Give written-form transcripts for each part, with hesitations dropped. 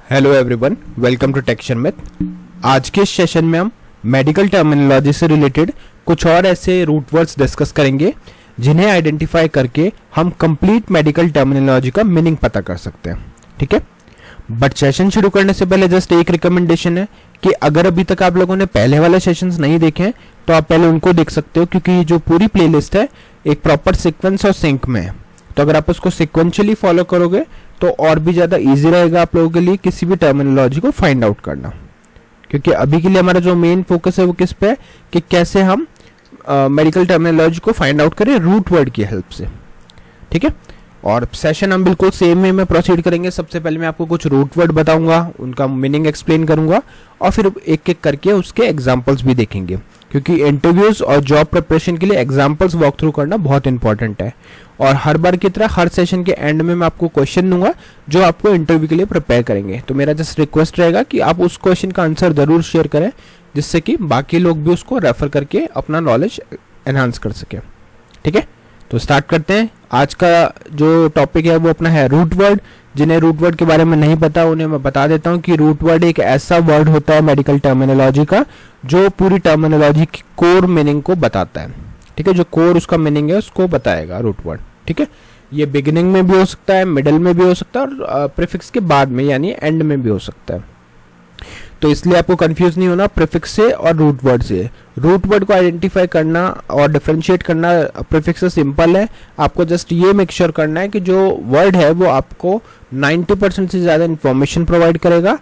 Hello everyone, welcome to Techshan with. आज के इस सेशन में हम मेडिकल टर्मिनोलॉजी से रिलेटेड कुछ और ऐसे रूट वर्ड्स डिस्कस करेंगे जिन्हें आइडेंटिफाई करके हम कंप्लीट मेडिकल टर्मिनोलॉजी का मीनिंग पता कर सकते हैं। ठीक है, बट सेशन शुरू करने से पहले जस्ट एक रिकमेंडेशन है कि अगर अभी तक आप लोगों ने पहले वाले सेशंस नहीं देखे हैं तो आप पहले उनको देख सकते हो, क्योंकि ये जो पूरी प्लेलिस्ट है एक प्रॉपर सीक्वेंस और सिंक में है। तो अगर आप उसको सिक्वेंशियली फॉलो करोगे तो और भी ज़्यादा इजी रहेगा आप लोगों के लिए किसी भी टर्मिनोलॉजी को फाइंड आउट करना, क्योंकि अभी के लिए हमारा जो मेन फोकस है वो किस पे है कि कैसे हम मेडिकल टर्मिनोलॉजी को फाइंड आउट करें रूट वर्ड की हेल्प से। ठीक है, और सेशन हम बिल्कुल सेम वे में प्रोसीड करेंगे। सबसे पहले मैं आपको कुछ रूट वर्ड बताऊंगा, उनका मीनिंग एक्सप्लेन करूंगा और फिर एक एक करके उसके एग्जाम्पल्स भी देखेंगे, क्योंकि इंटरव्यूज और जॉब प्रिपरेशन के लिए एग्जाम्पल्स वॉक थ्रू करना बहुत इंपॉर्टेंट है। और हर बार की तरह हर सेशन के एंड में मैं आपको क्वेश्चन दूंगा जो आपको इंटरव्यू के लिए प्रिपेयर करेंगे। तो मेरा जस्ट रिक्वेस्ट रहेगा कि आप उस क्वेश्चन का आंसर जरूर शेयर करें, जिससे कि बाकी लोग भी उसको रेफर करके अपना नॉलेज एनहांस कर सके। ठीक है, तो स्टार्ट करते हैं। आज का जो टॉपिक है वो अपना है रूट वर्ड। जिन्हें रूट वर्ड के बारे में नहीं पता उन्हें मैं बता देता हूँ कि रूट वर्ड एक ऐसा वर्ड होता है मेडिकल टर्मिनोलॉजी का जो पूरी टर्मिनोलॉजी की कोर मीनिंग को बताता है। ठीक है, जो कोर उसका मीनिंग है उसको बताएगा रूट वर्ड। ठीक है, ये बिगिनिंग में भी हो सकता है, मिडल में भी हो सकता है और प्रीफिक्स के बाद में यानी एंड में भी हो सकता है। तो इसलिए आपको कंफ्यूज नहीं होना प्रीफिक्स से और रूट वर्ड से। रूट वर्ड को आइडेंटिफाई करना और डिफरेंशिएट करना प्रीफिक्स से सिंपल है। आपको जस्ट ये मेक श्योर करना है कि जो वर्ड है वो आपको 90% से ज़्यादा इंफॉर्मेशन प्रोवाइड करेगा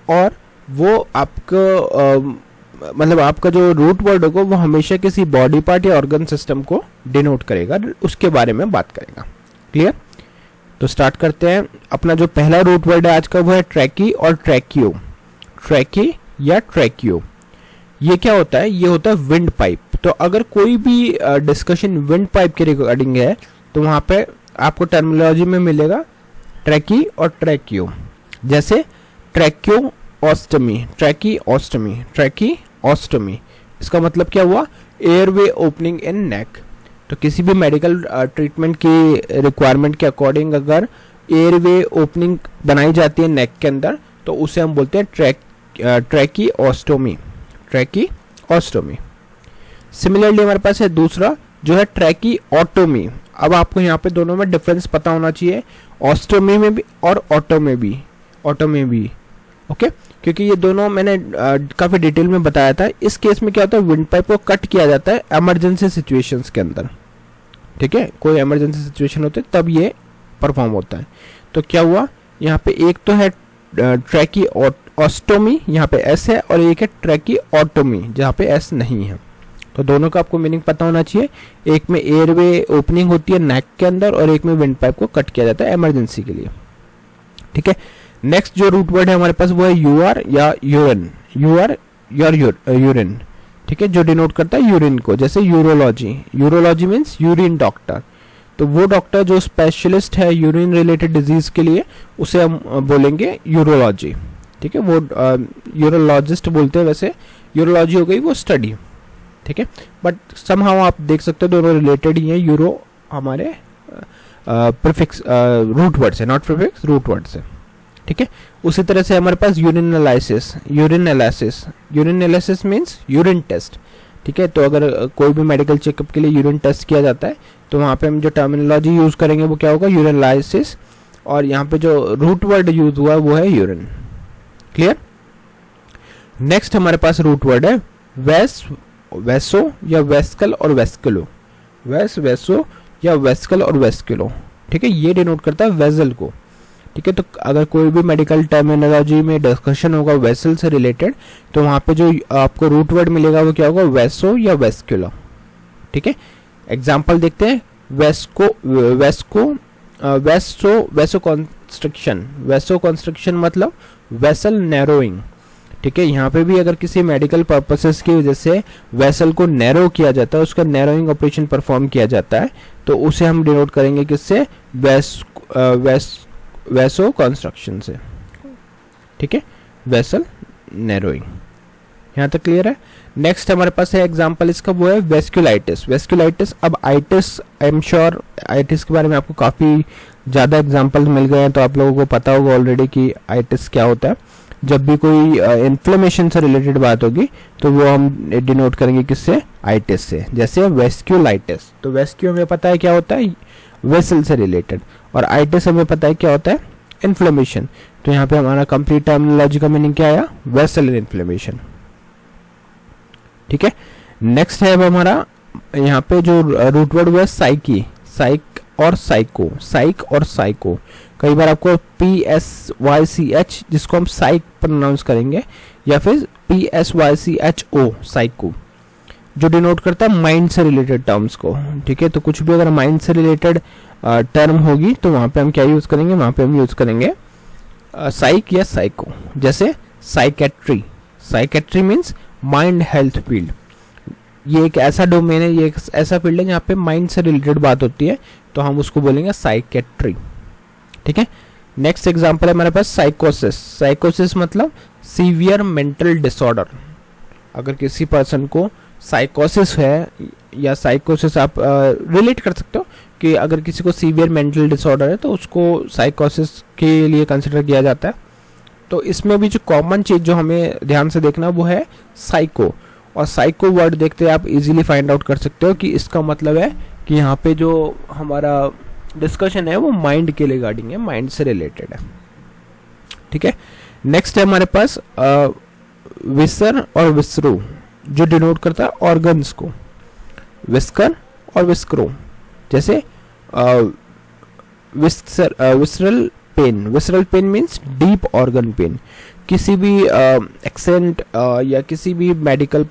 और वो आपको मतलब आपका जो रूट वर्ड होगा वो हमेशा किसी बॉडी पार्ट या ऑर्गन सिस्टम को डिनोट करेगा, उसके बारे में बात करेगा। क्लियर? तो स्टार्ट करते हैं। अपना जो पहला रूट वर्ड है आज का वो है ट्रैकी और ट्रैकियो। ट्रैकी या ट्रैकियो, ये क्या होता है? ये होता है विंड पाइप। तो अगर कोई भी डिस्कशन विंड पाइप के रिगार्डिंग है तो वहां पे आपको टर्मिनोलॉजी में मिलेगा ट्रैकी और ट्रैकियो। जैसे ट्रैकियो ऑस्टमी, ट्रैकी ऑस्टमी, ट्रैकी ऑस्टमी, इसका मतलब क्या हुआ? एयरवे ओपनिंग इन नेक। तो किसी भी मेडिकल ट्रीटमेंट की रिक्वायरमेंट के अकॉर्डिंग अगर एयरवे ओपनिंग बनाई जाती है नेक के अंदर तो उसे हम बोलते हैं ट्रैकी ऑस्टोमी, ट्रैकी ऑस्टोमी। सिमिलरली हमारे पास है दूसरा जो है ट्रैकी ऑटोमी। अब आपको यहाँ पे दोनों में डिफरेंस पता होना चाहिए, ऑस्टोमी में भी और ऑटो में भी, ऑटो में भी। ओके, क्योंकि ये दोनों मैंने काफी डिटेल में बताया था। इस केस में क्या होता है, विंड पाइप को कट किया जाता है इमरजेंसी सिचुएशंस के अंदर। ठीक है, कोई इमरजेंसी सिचुएशन होती है तब ये परफॉर्म होता है। तो क्या हुआ यहाँ पे, एक तो है ट्रैकी ऑस्टोमी, यहाँ पे एस है, और एक है ट्रैकी ऑटोमी जहाँ पे एस नहीं है। तो दोनों का आपको मीनिंग पता होना चाहिए। एक में एयरवे ओपनिंग होती है नेक के अंदर और एक में विंड पाइप को कट किया जाता है इमरजेंसी के लिए। ठीक है, नेक्स्ट जो रूट वर्ड है हमारे पास वो है यूआर या यूरिन। यूआर यूरिन, ठीक है, जो डिनोट करता है यूरिन को। जैसे urology, urology means urine doctor. तो वो डॉक्टर जो स्पेशलिस्ट है यूरिन रिलेटेड डिजीज के लिए उसे हम बोलेंगे यूरोलॉजी। ठीक है, वो यूरोलॉजिस्ट बोलते हैं। वैसे यूरोलॉजी हो गई वो स्टडी। ठीक है, बट समहाउ आप देख सकते हो दोनों रिलेटेड ही है। यूरो हमारे प्रीफिक्स रूट वर्ड से, नॉट प्रीफिक्स, रूट वर्ड से। ठीक है, उसी तरह से हमारे पास urine analysis, urine analysis, urine analysis means urine test. ठीक है, तो अगर कोई भी मेडिकल चेकअप के लिए यूरिन टेस्ट किया जाता है तो वहाँ पे हम जो टर्मिनोलॉजी यूज करेंगे वो क्या होगा, यूरिन एनालिसिस। और यहाँ पे जो रूट वर्ड यूज हुआ वो है यूरिन। क्लियर? नेक्स्ट हमारे पास रूट वर्ड है वेसो या वेस्कल और वेस्कुलो। वेसो या वेस्कल और वेस्कुलो। ठीक है, ये डिनोट करता है वेजल को। ठीक है, तो अगर कोई भी मेडिकल टर्मिनोलॉजी में डिस्कशन होगा वेसल से रिलेटेड तो वहाँ पे जो आपको रूट वर्ड मिलेगा वो क्या होगा, वेसो या वेस्कुलो। ठीक है, एग्जाम्पल देखते हैं। वेसो कंस्ट्रक्शन, वेसो कंस्ट्रक्शन मतलब वेसल नैरोइंग। ठीक है, यहाँ पे भी अगर किसी मेडिकल पर्पसेस की वजह से वेसल को नैरो किया जाता है, उसका नैरोइंग ऑपरेशन परफॉर्म किया जाता है, तो उसे हम डिनोट करेंगे किससे, वेसो कंस्ट्रक्शन से। ठीक है, वेसल नैरोइंग। यहाँ तक क्लियर है? नेक्स्ट हमारे पास है एग्जांपल इसका, वो है वेस्कुलाइटिस। वेस्कुलाइटिस, अब itis, I am sure itis के बारे में आपको काफ़ी ज़्यादा एग्जांपल मिल गए हैं तो आप लोगों को पता होगा ऑलरेडी कि आइटिस क्या होता है। जब भी कोई इन्फ्लेमेशन से रिलेटेड बात होगी तो वो हम डिनोट करेंगे किससे, आइटिस से। जैसे वेस्क्यूलाइटिस, तो वेस्क्यू हमें पता है क्या होता है, वेसल से रिलेटेड, और आइटिस हमें पता है क्या होता है, इन्फ्लेमेशन। तो यहाँ पे हमारा कंप्लीट टर्मिनोलॉजी का मीनिंग क्या आया, वेसल इन्फ्लेमेशन। ठीक है, नेक्स्ट है अब हमारा यहाँ पे जो रूट वर्ड हुआ है साइकी, साइक और साइको, साइक और साइको। कई बार आपको PSYCH जिसको हम साइक प्रोनाउंस करेंगे, या फिर PSYCHO साइको, जो डिनोट करता है माइंड से रिलेटेड टर्म्स को। ठीक है, तो कुछ भी अगर माइंड से रिलेटेड टर्म होगी तो वहाँ पे हम क्या यूज करेंगे, वहाँ पे हम यूज करेंगे साइक या साइको। जैसे psychiatry, psychiatry means mind health field. ये एक ऐसा डोमेन है, ये एक ऐसा फील्ड है जहाँ पे माइंड से रिलेटेड बात होती है, तो हम उसको बोलेंगे साइकेट्री। ठीक है, नेक्स्ट एग्जांपल है हमारे पास साइकोसिस। साइकोसिस मतलब सीवियर मेंटल डिसऑर्डर। अगर किसी पर्सन को साइकोसिस है, या साइकोसिस आप रिलेट कर सकते हो कि अगर किसी को सीवियर मेंटल डिसऑर्डर है तो उसको साइकोसिस के लिए कंसिडर किया जाता है। तो इसमें भी जो कॉमन चीज़ जो हमें ध्यान से देखना वो है साइको, और साइको वर्ड देखते आप इजीली फाइंड आउट कर सकते हो कि इसका मतलब है कि यहाँ पे जो हमारा डिस्कशन है वो माइंड के रिगार्डिंग है, माइंड से रिलेटेड है। ठीक है, नेक्स्ट है हमारे पास विसर और विसरो, जो डिनोट करता है ऑर्गन्स को, विस्कर और विस्क्रो। जैसे visceral pain, visceral pain means deep organ pain. किसी भी एक्सीडेंट या किसी भी मेडिकल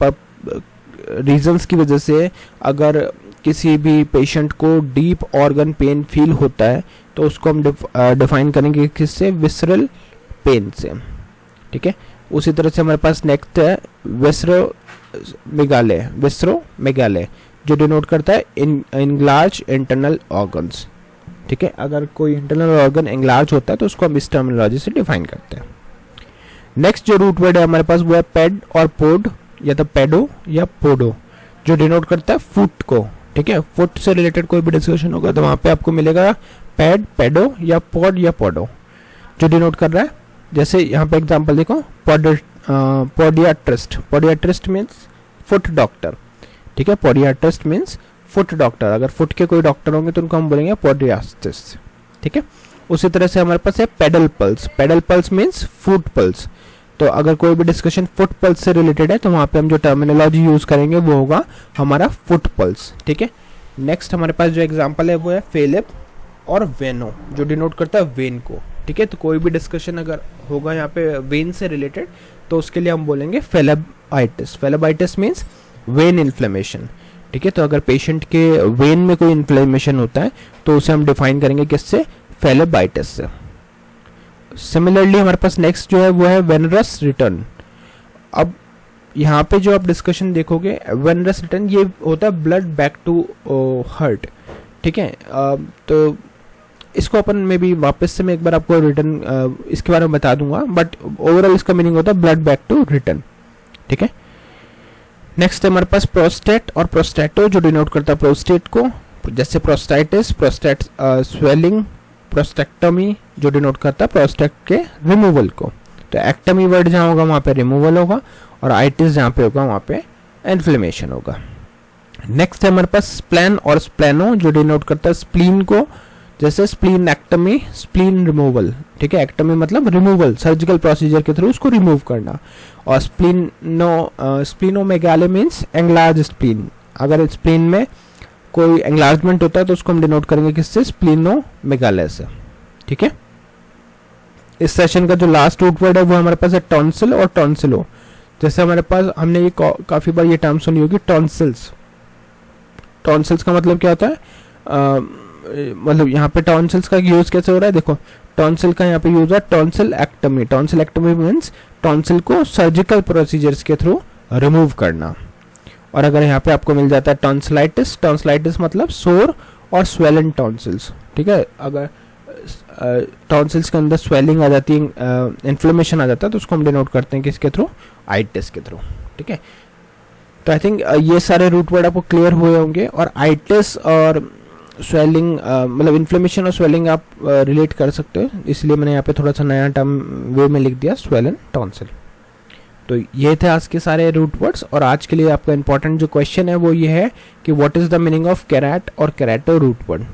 रीजंस की वजह से अगर किसी भी पेशेंट को डीप ऑर्गन पेन फील होता है तो उसको हम डिफाइन करेंगे किससे, विसरल पेन से। ठीक है, उसी तरह से हमारे पास नेक्स्ट है विसरोमेगाले, विसरोमेगाले जो डिनोट करता है एनलार्ज इंटरनल ऑर्गन्स। ठीक है, अगर कोई इंटरनल ऑर्गन एनलार्ज होता है तो उसको हम इस टर्मिनोलॉजी से डिफाइन करते हैं। नेक्स्ट जो रूट वर्ड है हमारे पास वो है पेड और पोड, या तो पेडो या पोडो, जो डिनोट करता है फुट को। ठीक है, फुट से रिलेटेड कोई भी डिस्कशन होगा तो वहां पे आपको मिलेगा पेड, पेडो या पॉड या पोडो, जो डिनोट कर रहा है। जैसे यहाँ पे एग्जांपल देखो, podiatrist, podiatrist means foot doctor. ठीक है, पोडियाट्रिस्ट मीन्स फुट डॉक्टर। अगर फुट के कोई डॉक्टर होंगे तो उनको हम बोलेंगे पोडियाट्रिस्ट। ठीक है, उसी तरह से हमारे पास है pedal pulse, pedal pulse means foot pulse. तो अगर कोई भी डिस्कशन फुट पल्स से रिलेटेड है तो वहां पे हम जो टर्मिनोलॉजी यूज करेंगे वो होगा हमारा फुट पल्स। ठीक है, नेक्स्ट हमारे पास जो एग्जांपल है वो है फेलिप और वेनो, जो डिनोट करता है वेन को। ठीक है, तो कोई भी डिस्कशन अगर होगा यहाँ पे वेन से रिलेटेड तो उसके लिए हम बोलेंगे फेलेबाइटिस। फेलेबाइटिस मीन्स वेन इन्फ्लेमेशन। ठीक है, तो अगर पेशेंट के वेन में कोई इन्फ्लेमेशन होता है तो उसे हम डिफाइन करेंगे किससे, फेलेबाइटिस से। सिमिलरली हमारे पास नेक्स्ट जो है वो है वेनरस रिटर्न। अब यहाँ पे जो आप डिस्कशन देखोगे, वेनरस रिटर्न ये होता है ब्लड बैक टू हार्ट। ठीक है, तो इसको अपन में भी वापस से मैं एक बार आपको रिटर्न इसके बारे में बता दूंगा, बट ओवरऑल इसका मीनिंग होता है ब्लड बैक टू रिटर्न। ठीक है, नेक्स्ट है हमारे पास प्रोस्टेट और प्रोस्टेटो, जो डिनोट करता है प्रोस्टेट को। जैसे प्रोस्टाइटिस, प्रोस्टेट स्वेलिंग, प्रोस्टेक्टमी जो डिनोट करता है प्रोस्टेट के रिमूवल को। तो एक्टमी वर्ड जहाँ होगा वहाँ पे रिमूवल होगा, और आइटिस जहाँ पे होगा वहाँ पे इन्फ्लेमेशन होगा। नेक्स्ट है हमारे पास स्प्लेन और स्प्लेनो, जो डिनोट करता है स्प्लीन को। जैसे स्प्लीन एक्टमी, स्प्लीन रिमूवल। ठीक है, एक्टमी मतलब रिमूवल, सर्जिकल प्रोसीजर के थ्रू उसको रिमूव करना। और स्प्लीनोमेगाले मीन्स एंगलार्ज स्प्लीन। अगर स्प्लीन में कोई एंगलार्जमेंट होता है तो उसको हम डिनोट करेंगे किससे, स्प्लीनोमेगाले से। ठीक है, इस सेशन का जो लास्ट रूट वर्ड है वो हमारे पास है टॉन्सिल और टॉन्सिलो। जैसे हमारे पास हमने ये काफी बार ये टर्म सुनी होगी, टॉन्सिल्स। टॉन्सिल्स का मतलब क्या होता है, मतलब यहाँ पे टॉन्सिल्स का यूज कैसे हो रहा है, देखो टॉन्सिल का यहाँ पे यूज है टॉन्सिल एक्टमी। टॉन्सिल एक्टमी मीन्स टॉन्सिल को सर्जिकल प्रोसीजर्स के थ्रू रिमूव करना। और अगर यहाँ पे आपको मिल जाता है टॉन्सिलाइटिस, टॉन्सिलाइटिस मतलब सोर और स्वेलन टॉन्सिल्स। ठीक है, अगर टॉन्सिल्स के अंदर स्वेलिंग आ जाती है, इन्फ्लेमेशन आ जाता है तो उसको हम डिनोट करते हैं किसके थ्रू, आइटिस के थ्रू। ठीक है, तो आई थिंक ये सारे रूट वर्ड आपको क्लियर हुए होंगे। और आइटिस और स्वेलिंग मतलब इन्फ्लेमेशन और स्वेलिंग आप रिलेट कर सकते हो, इसलिए मैंने यहाँ पे थोड़ा सा नया टर्म वे में लिख दिया, स्वेलन टॉन्सिल। तो ये थे आज के सारे रूट वर्ड्स। और आज के लिए आपका इंपॉर्टेंट जो क्वेश्चन है वो ये है कि what is the meaning of carrot और कैरेटो रूट वर्ड।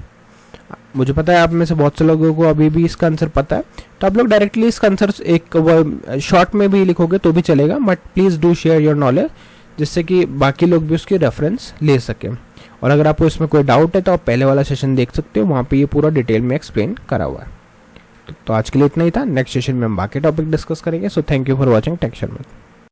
मुझे पता है आप में से बहुत से लोगों को अभी भी इसका आंसर पता है, तो आप लोग डायरेक्टली इसका आंसर एक शॉर्ट में भी लिखोगे तो भी चलेगा, but please do share your knowledge, जिससे कि बाकी लोग भी उसकी रेफरेंस ले सकें। और अगर आपको इसमें कोई डाउट है तो आप पहले वाला सेशन देख सकते हो, वहाँ पे ये पूरा डिटेल में एक्सप्लेन करा हुआ है। तो आज के लिए इतना ही था। नेक्स्ट सेशन में हम बाकी टॉपिक डिस्कस करेंगे। So thank you for watching Techshan में।